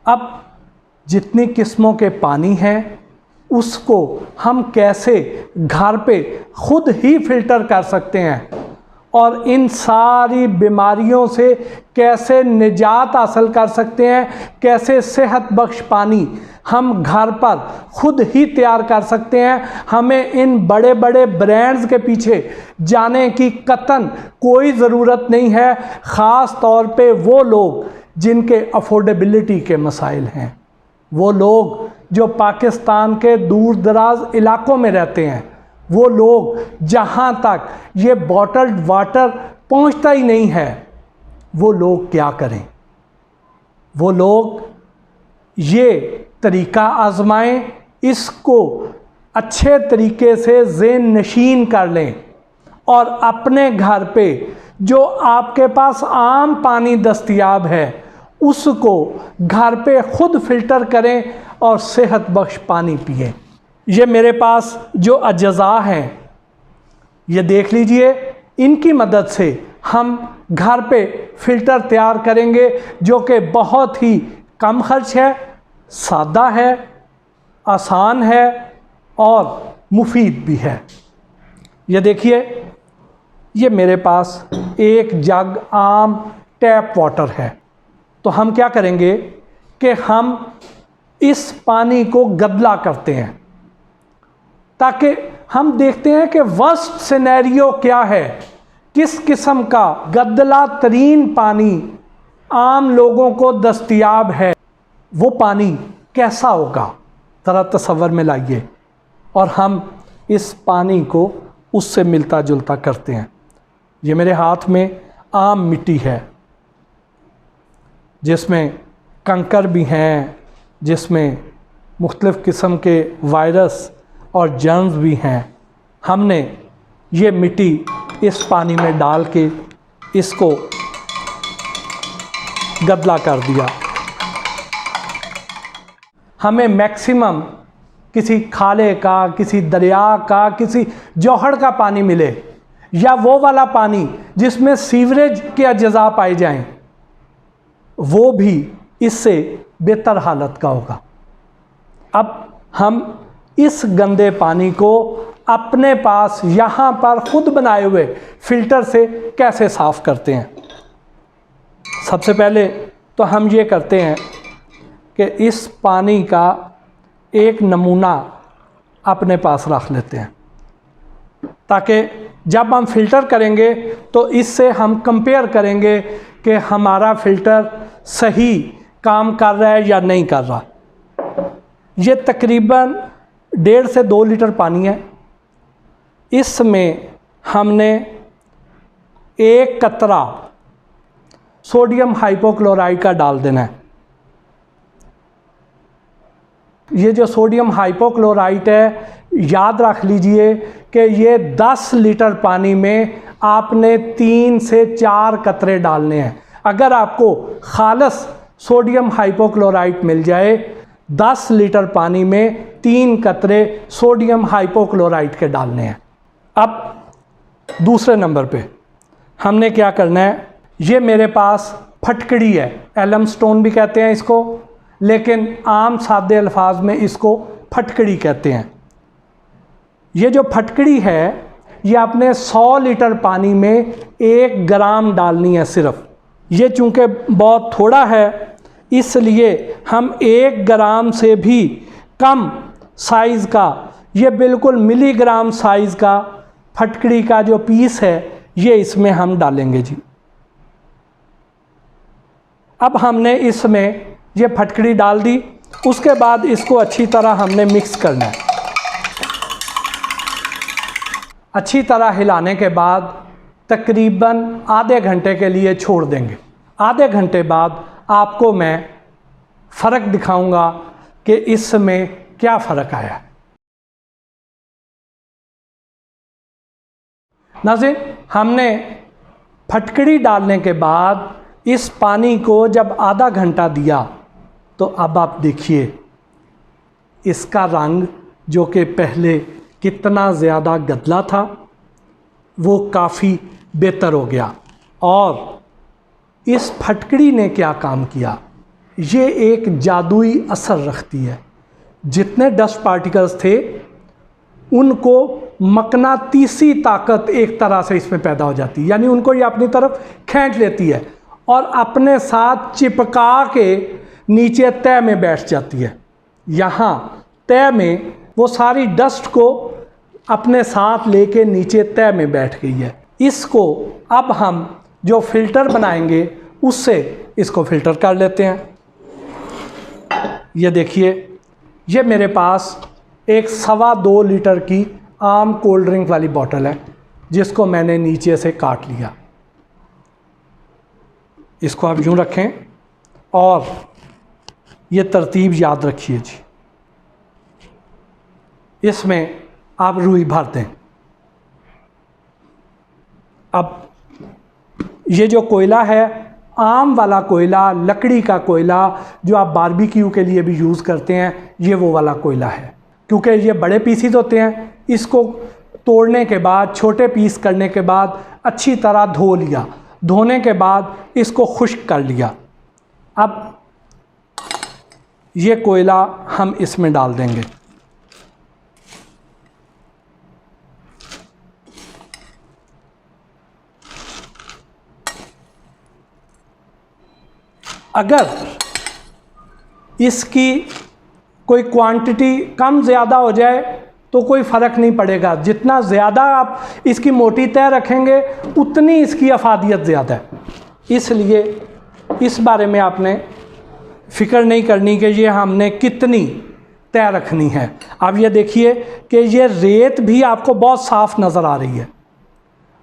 अब जितनी किस्मों के पानी हैं उसको हम कैसे घर पे खुद ही फिल्टर कर सकते हैं और इन सारी बीमारियों से कैसे निजात हासिल कर सकते हैं, कैसे सेहत बख्श पानी हम घर पर खुद ही तैयार कर सकते हैं। हमें इन बड़े बड़े ब्रांड्स के पीछे जाने की कतन कोई ज़रूरत नहीं है, ख़ास तौर पे वो लोग जिनके अफोर्डेबिलिटी के मसाइल हैं, वो लोग जो पाकिस्तान के दूर दराज इलाकों में रहते हैं, वो लोग जहाँ तक ये बॉटल्ड वाटर पहुँचता ही नहीं है, वो लोग क्या करें? वो लोग ये तरीका आजमाएं, इसको अच्छे तरीके से ज़ेन नशीन कर लें और अपने घर पे जो आपके पास आम पानी दस्तयाब है उसको घर पे खुद फिल्टर करें और सेहत बख्श पानी पिएं। ये मेरे पास जो अज्जा हैं ये देख लीजिए, इनकी मदद से हम घर पे फ़िल्टर तैयार करेंगे जो कि बहुत ही कम खर्च है, सादा है, आसान है और मुफीद भी है। ये देखिए, ये मेरे पास एक जग आम टैप वाटर है। तो हम क्या करेंगे कि हम इस पानी को गदला करते हैं ताकि हम देखते हैं कि वर्स्ट सिनेरियो क्या है, किस किस्म का गदला तरीन पानी आम लोगों को दस्तयाब है, वो पानी कैसा होगा ज़रा तसव्वुर में लाइए। और हम इस पानी को उससे मिलता जुलता करते हैं। ये मेरे हाथ में आम मिट्टी है जिसमें कंकर भी हैं, जिसमें मुख्तलिफ़ किस्म के वायरस और जर्म्स भी हैं। हमने ये मिट्टी इस पानी में डाल के इसको गदला कर दिया। हमें मैक्सिमम किसी खाले का, किसी दरिया का, किसी जौहर का पानी मिले या वो वाला पानी जिसमें सीवरेज के अज्जा पाए जाएं, वो भी इससे बेहतर हालत का होगा। अब हम इस गंदे पानी को अपने पास यहाँ पर खुद बनाए हुए फ़िल्टर से कैसे साफ़ करते हैं? सबसे पहले तो हम ये करते हैं कि इस पानी का एक नमूना अपने पास रख लेते हैं ताकि जब हम फ़िल्टर करेंगे तो इससे हम कंपेयर करेंगे कि हमारा फ़िल्टर सही काम कर रहा है या नहीं कर रहा। ये तकरीबन 1.5 से 2 लीटर पानी है। इसमें हमने 1 कतरा सोडियम हाइपोक्लोराइड का डाल देना है। ये जो सोडियम हाइपोक्लोराइड है, याद रख लीजिए कि ये 10 लीटर पानी में आपने 3 से 4 कतरे डालने हैं। अगर आपको खालस सोडियम हाइपोक्लोराइड मिल जाए, 10 लीटर पानी में 3 कतरे सोडियम हाइपोक्लोराइड के डालने हैं। अब दूसरे नंबर पे हमने क्या करना है, ये मेरे पास फटकड़ी है, एलम स्टोन भी कहते हैं इसको, लेकिन आम सादे अल्फाज में इसको फटकड़ी कहते हैं। ये जो फटकड़ी है ये आपने 100 लीटर पानी में 1 ग्राम डालनी है सिर्फ। ये चूँकि बहुत थोड़ा है इसलिए हम 1 ग्राम से भी कम साइज़ का, ये बिल्कुल मिलीग्राम साइज़ का फटकड़ी का जो पीस है ये इसमें हम डालेंगे जी। अब हमने इसमें ये फटकड़ी डाल दी, उसके बाद इसको अच्छी तरह हमने मिक्स करना है। अच्छी तरह हिलाने के बाद तकरीबन आधे घंटे के लिए छोड़ देंगे। आधे घंटे बाद आपको मैं फ़र्क दिखाऊंगा कि इसमें क्या फ़र्क आया है। नाज़रीन, हमने फटकड़ी डालने के बाद इस पानी को जब आधा घंटा दिया तो अब आप देखिए इसका रंग जो कि पहले कितना ज़्यादा गदला था वो काफ़ी बेहतर हो गया। और इस फटकड़ी ने क्या काम किया ये एक जादुई असर रखती है। जितने डस्ट पार्टिकल्स थे उनको मकनातीसी ताकत एक तरह से इसमें पैदा हो जाती है, यानी उनको ये अपनी तरफ खींच लेती है और अपने साथ चिपका के नीचे तह में बैठ जाती है। यहाँ तह में वो सारी डस्ट को अपने साथ लेके नीचे तह में बैठ गई है। इसको अब हम जो फिल्टर बनाएंगे उससे इसको फिल्टर कर लेते हैं। ये देखिए, ये मेरे पास एक 2.25 लीटर की आम कोल्ड ड्रिंक वाली बोतल है जिसको मैंने नीचे से काट लिया। इसको आप यूँ रखें और ये तरतीब याद रखिए जी। इसमें आप रुई भर दें। अब ये जो कोयला है, आम वाला कोयला, लकड़ी का कोयला जो आप बारबेक्यू के लिए भी यूज़ करते हैं, ये वो वाला कोयला है। क्योंकि ये बड़े पीसीज होते हैं, इसको तोड़ने के बाद, छोटे पीस करने के बाद अच्छी तरह धो लिया। धोने के बाद इसको खुश्क कर लिया। अब ये कोयला हम इसमें डाल देंगे। अगर इसकी कोई क्वांटिटी कम ज़्यादा हो जाए तो कोई फ़र्क नहीं पड़ेगा। जितना ज़्यादा आप इसकी मोटी तह रखेंगे उतनी इसकी अफादियत ज़्यादा है। इसलिए इस बारे में आपने फ़िक्र नहीं करनी कि ये हमने कितनी तह रखनी है। अब ये देखिए कि ये रेत भी आपको बहुत साफ़ नज़र आ रही है।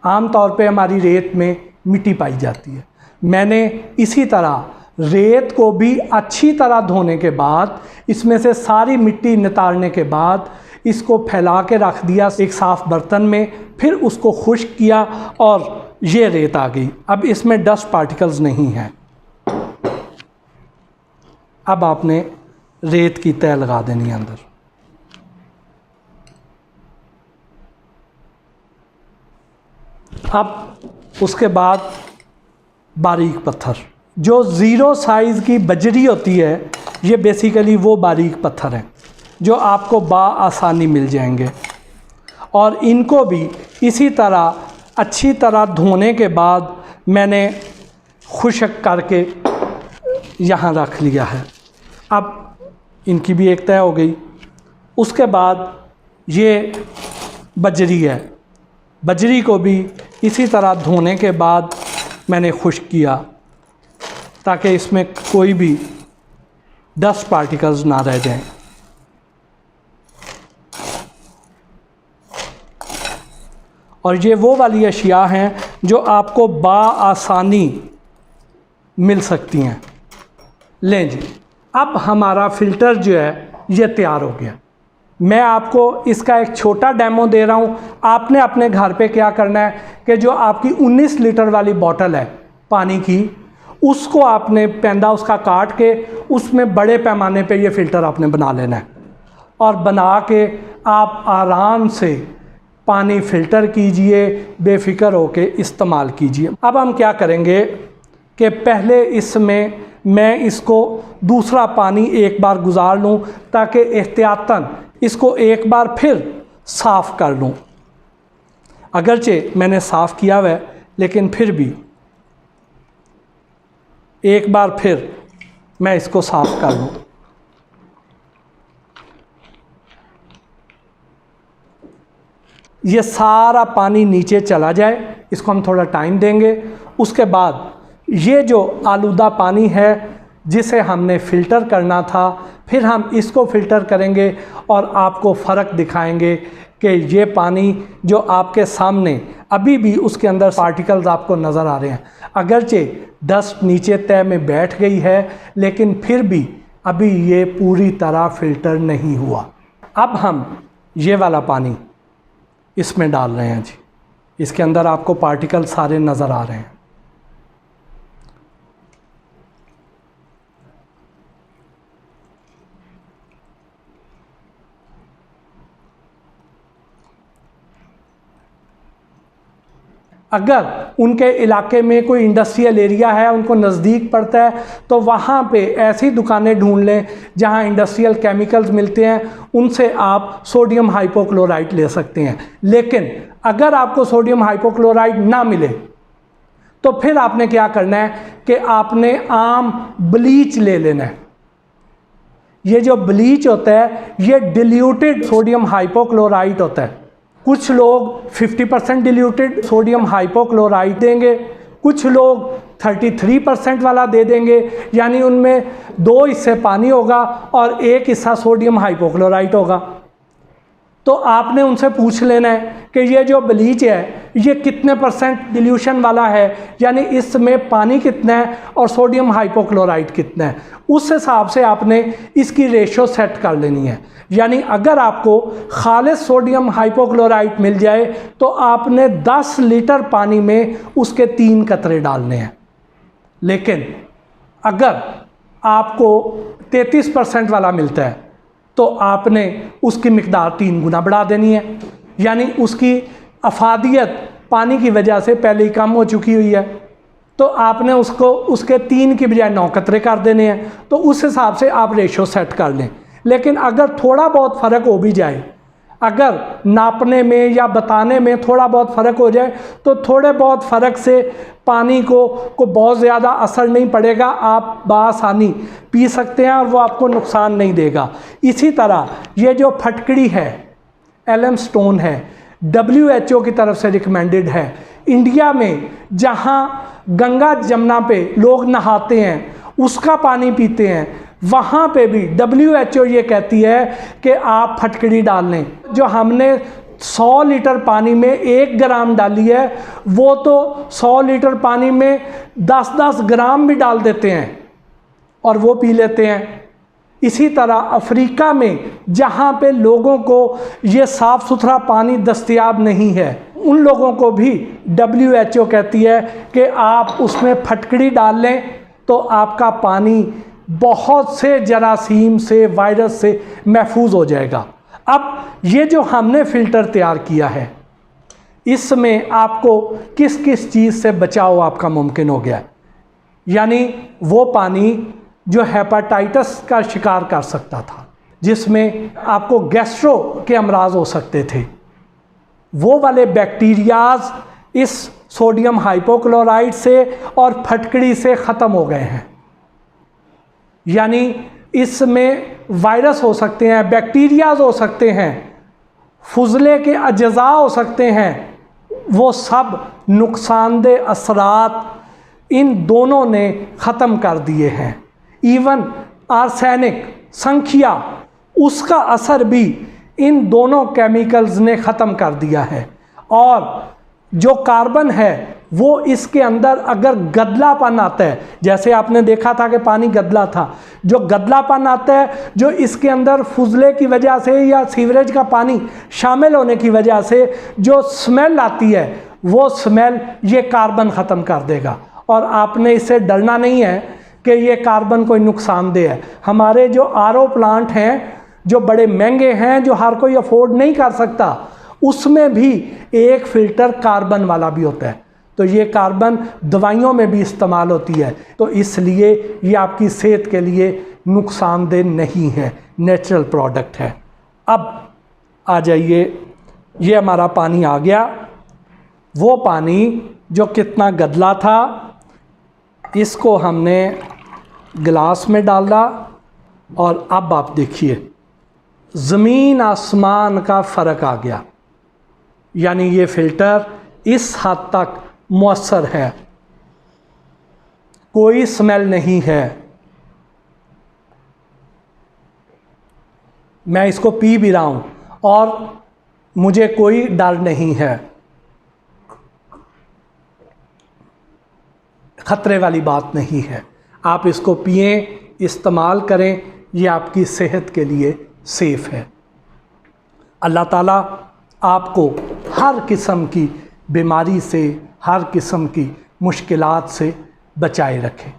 आम तौर पे हमारी रेत में मिट्टी पाई जाती है। मैंने इसी तरह रेत को भी अच्छी तरह धोने के बाद, इसमें से सारी मिट्टी नितारने के बाद इसको फैला के रख दिया एक साफ़ बर्तन में, फिर उसको खुश्क किया और ये रेत आ गई। अब इसमें डस्ट पार्टिकल्स नहीं हैं। अब आपने रेत की तह लगा देनी है अंदर। अब उसके बाद बारीक पत्थर, जो ज़ीरो साइज़ की बजरी होती है, ये बेसिकली वो बारीक पत्थर हैं जो आपको आसानी मिल जाएंगे। और इनको भी इसी तरह अच्छी तरह धोने के बाद मैंने खुश्क करके यहाँ रख लिया है। अब इनकी भी एक तय हो गई। उसके बाद ये बजरी है, बजरी को भी इसी तरह धोने के बाद मैंने खुश्क किया ताकि इसमें कोई भी डस्ट पार्टिकल्स ना रह जाएं। और ये वो वाली अशिया हैं जो आपको आसानी मिल सकती हैं। लें जी, अब हमारा फ़िल्टर जो है ये तैयार हो गया। मैं आपको इसका एक छोटा डेमो दे रहा हूँ। आपने अपने घर पे क्या करना है कि जो आपकी 19 लीटर वाली बोतल है पानी की, उसको आपने पैंदा उसका काट के उसमें बड़े पैमाने पे ये फ़िल्टर आपने बना लेना है और बना के आप आराम से पानी फ़िल्टर कीजिए, बेफ़िक्र होके इस्तेमाल कीजिए। अब हम क्या करेंगे कि पहले इसमें मैं इसको दूसरा पानी एक बार गुजार लूँ ताकि एहतियातन इसको एक बार फिर साफ़ कर लूँ। अगरचे मैंने साफ़ किया हुआ है, लेकिन फिर भी एक बार फिर मैं इसको साफ़ कर लूँ। ये सारा पानी नीचे चला जाए, इसको हम थोड़ा टाइम देंगे। उसके बाद ये जो आलूदा पानी है जिसे हमने फ़िल्टर करना था, फिर हम इसको फ़िल्टर करेंगे और आपको फ़र्क दिखाएंगे कि ये पानी जो आपके सामने अभी भी उसके अंदर पार्टिकल्स आपको नज़र आ रहे हैं। अगरचे डस्ट नीचे तह में बैठ गई है, लेकिन फिर भी अभी ये पूरी तरह फ़िल्टर नहीं हुआ। अब हम ये वाला पानी इसमें डाल रहे हैं जी। इसके अंदर आपको पार्टिकल सारे नज़र आ रहे हैं। अगर उनके इलाके में कोई इंडस्ट्रियल एरिया है, उनको नज़दीक पड़ता है, तो वहाँ पे ऐसी दुकानें ढूंढ लें जहाँ इंडस्ट्रियल केमिकल्स मिलते हैं, उनसे आप सोडियम हाइपोक्लोराइट ले सकते हैं। लेकिन अगर आपको सोडियम हाइपोक्लोराइट ना मिले तो फिर आपने क्या करना है कि आपने आम ब्लीच ले लेना है। ये जो ब्लीच होता है ये डिल्यूटेड सोडियम हाइपोक्लोराइट होता है। कुछ लोग 50% डिल्यूटेड सोडियम हाइपोक्लोराइट देंगे, कुछ लोग 33% वाला दे देंगे, यानी उनमें 2 हिस्से पानी होगा और 1 हिस्सा सोडियम हाइपोक्लोराइट होगा। तो आपने उनसे पूछ लेना है कि ये जो ब्लीच है ये कितने % डिल्यूशन वाला है, यानी इसमें पानी कितना है और सोडियम हाइपोक्लोराइट कितना है। उस हिसाब से आपने इसकी रेशो सेट कर लेनी है। यानी अगर आपको खालिस सोडियम हाइपोक्लोराइट मिल जाए तो आपने 10 लीटर पानी में उसके 3 कतरे डालने हैं। लेकिन अगर आपको 33% वाला मिलता है तो आपने उसकी मिकदार 3 गुना बढ़ा देनी है, यानी उसकी अफादियत पानी की वजह से पहले ही कम हो चुकी हुई है, तो आपने उसको उसके 3 की बजाय 9 कतरे कर देने हैं। तो उस हिसाब से आप रेशो सेट कर लें। लेकिन अगर थोड़ा बहुत फ़र्क हो भी जाए, अगर नापने में या बताने में थोड़ा बहुत फ़र्क हो जाए तो थोड़े बहुत फ़र्क से पानी को बहुत ज़्यादा असर नहीं पड़ेगा, आप बआसानी पी सकते हैं और वो आपको नुकसान नहीं देगा। इसी तरह ये जो फटकड़ी है, एलम स्टोन है, WHO की तरफ से रिकमेंडेड है। इंडिया में जहाँ गंगा जमुना पे लोग नहाते हैं, उसका पानी पीते हैं, वहाँ पे भी WHO ये कहती है कि आप फटकड़ी डाल लें। जो हमने 100 लीटर पानी में 1 ग्राम डाली है, वो तो 100 लीटर पानी में 10-10 ग्राम भी डाल देते हैं और वो पी लेते हैं। इसी तरह अफ्रीका में जहाँ पे लोगों को ये साफ़ सुथरा पानी दस्तयाब नहीं है, उन लोगों को भी WHO कहती है कि आप उसमें फटकड़ी डाल लें तो आपका पानी बहुत से जरासीम से, वायरस से महफूज हो जाएगा। अब ये जो हमने फ़िल्टर तैयार किया है, इसमें आपको किस किस चीज़ से बचाव आपका मुमकिन हो गया है। यानी वो पानी जो हेपाटाइटिस का शिकार कर सकता था, जिसमें आपको गैस्ट्रो के अमराज हो सकते थे, वो वाले बैक्टीरियाज इस सोडियम हाइपोक्लोराइट से और फटकड़ी से ख़त्म हो गए हैं। यानी इसमें वायरस हो सकते हैं, बैक्टीरियाज हो सकते हैं, फुजले के अज्जा हो सकते हैं, वो सब नुकसानदेह असरात इन दोनों ने ख़त्म कर दिए हैं। इवन आर्सेनिक, संखिया, उसका असर भी इन दोनों केमिकल्स ने ख़त्म कर दिया है। और जो कार्बन है वो इसके अंदर अगर गदलापन आता है, जैसे आपने देखा था कि पानी गदला था, जो गदलापन आता है जो इसके अंदर फुजले की वजह से या सीवरेज का पानी शामिल होने की वजह से जो स्मेल आती है, वो स्मेल ये कार्बन ख़त्म कर देगा। और आपने इससे डरना नहीं है कि ये कार्बन कोई नुकसानदेह है। हमारे जो RO प्लांट हैं जो बड़े महंगे हैं, जो हर कोई अफोर्ड नहीं कर सकता, उसमें भी एक फ़िल्टर कार्बन वाला भी होता है। तो ये कार्बन दवाइयों में भी इस्तेमाल होती है, तो इसलिए ये आपकी सेहत के लिए नुकसानदेह नहीं है, नेचुरल प्रोडक्ट है। अब आ जाइए, ये हमारा पानी आ गया। वो पानी जो कितना गदला था, इसको हमने गिलास में डाला और अब आप देखिए ज़मीन आसमान का फ़र्क आ गया। यानी ये फ़िल्टर इस हद तक मौसर है, कोई स्मेल नहीं है। मैं इसको पी भी रहा हूँ और मुझे कोई डर नहीं है, ख़तरे वाली बात नहीं है। आप इसको पिएं, इस्तेमाल करें, ये आपकी सेहत के लिए सेफ़ है। अल्लाह ताला आपको हर किस्म की बीमारी से, हर किस्म की मुश्किलात से बचाए रखे।